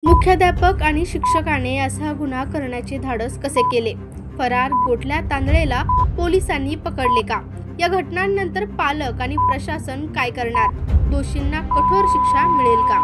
मुख्याध्यापक आणि शिक्षकाने असा गुन्हा करण्याचे धाडस कसे केले? फरार गोटल्या तांदळेला पोलिसांनी पकडले का? या घटनांनंतर पालक आणि प्रशासन काय करणार? दोषींना कठोर शिक्षा मिळेल का?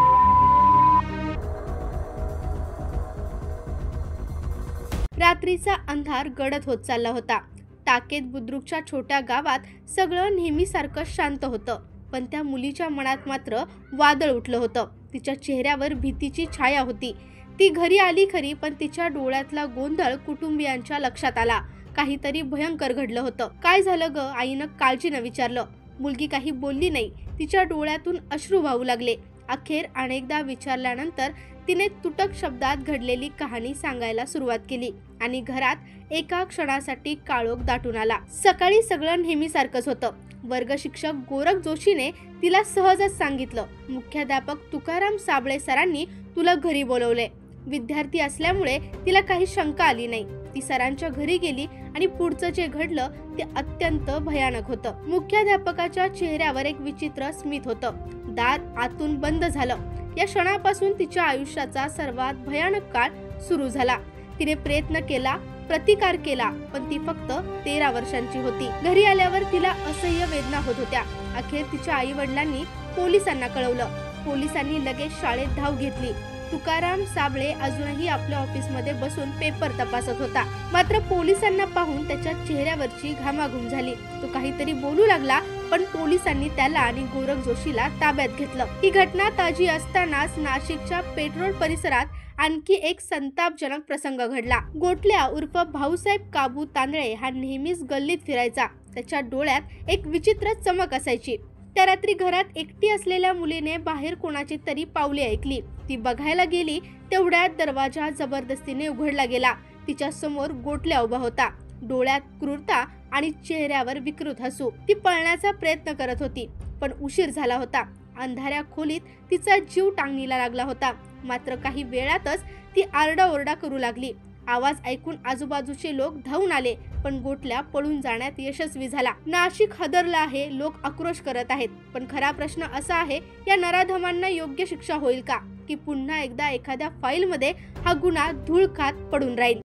रात्रीचा अंधार गडद होत चालला होता. टाकेत बुद्रुकच्या छोट्या गावात सगळं नेहमीसारखं शांत होतं, पण त्या मुलीच्या मनात मात्र वादळ उठलं होतं. तिच्या चेहऱ्यावर भीतीची छाया होती. ती घरी आली खरी, पण तिच्या डोळ्यातला गोंधळ कुटुंबियांच्या लक्षात आला. काहीतरी भयंकर घडलं होतं. काय झालं ग? आईनं काळजीनं विचारलं. मुलगी काही बोलली नाही. तिच्या डोळ्यातून अश्रू वाहू लागले. अखेर अनेकदा विचारल्यानंतर तिने तुटक शब्दात घडलेली कहाणी सांगायला सुरुवात केली आणि घरात एका क्षणासाठी काळोख दाटून आला. सकाळी सगळं नेहमीसारखंच होतं. वर्ग शिक्षक गोरख जोशीने तिला सहजच सांगितलं, मुख्याध्यापक तुकाराम साबळे सरांनी तुला घरी बोलवले. विद्यार्थी असल्यामुळे तिला काही शंका आली नाही. ती सरांच्या घरी गेली आणि पुढचं जे घडलं ते अत्यंत भयानक होतं. मुख्याध्यापकाच्या चेहऱ्यावर एक विचित्र स्मित होतं. दार आतून बंद झालं. या क्षणापासून तिच्या आयुष्याचा सर्वात भयानक काळ सुरू झाला. तिने प्रयत्न केला, प्रतिकार केला, पण ती फक्त 13 वर्षांची होती. घरी आल्यावर तिला असह्य वेदना होत होत्या. अखेर तिच्या आई वडिलांनी पोलिसांना कळवलं. पोलिसांनी लगेच शाळेत धाव घेतली. तुकाराम साबळे अजूनही आपल्या ऑफिसमध्ये बसून पेपर तपासत होता. मात्र पोलिसांना पाहून त्याच्या चेहऱ्यावरची घामाघूम झाली. तो काहीतरी बोलू लागला, पण पोलिसांनी त्याला आणि गोरख जोशीला ताब्यात घेतलं. ही घटना ताजी असतानाच नाशिकच्या पेट्रोल परिसरात आणखी एक संतापजनक प्रसंग घडला. गोटल्या उर्फ भाऊसाहेब काबू तांदळे हा नेहमीच गल्लीत फिरायचा. त्याच्या डोळ्यात एक विचित्र चमक असायची. त्या रात्री घरात एकटी असलेल्या मुलीने बाहेर कोणाची तरी पावले ऐकली. ती बघायला गेली तेवढ्यात दरवाजा जबरदस्तीने उघडला गेला. तिच्या समोर गोटल्या उभा होता. डोळ्यात क्रूरता आणि चेहऱ्यावर विकृत हसू. ती पळण्याचा प्रयत्न करत होती, पण उशीर झाला होता. अंधाऱ्या खोलीत तिचा जीव टांगणीला लागला होता. मात्र काही वेळातच ती आरडाओरडा करू लागली. आवाज ऐकून आजूबाजूचे लोक धावून आले, पण गोटल्या पळून जाण्यात यशस्वी झाला. नाशिक हादरलं आहे. लोक आक्रोश करत आहेत. पण खरा प्रश्न असा आहे, या नराधमांना योग्य शिक्षा होईल का, की पुन्हा एकदा एखाद्या फाईलमध्ये हा गुन्हा धूळ खात पडून राहील?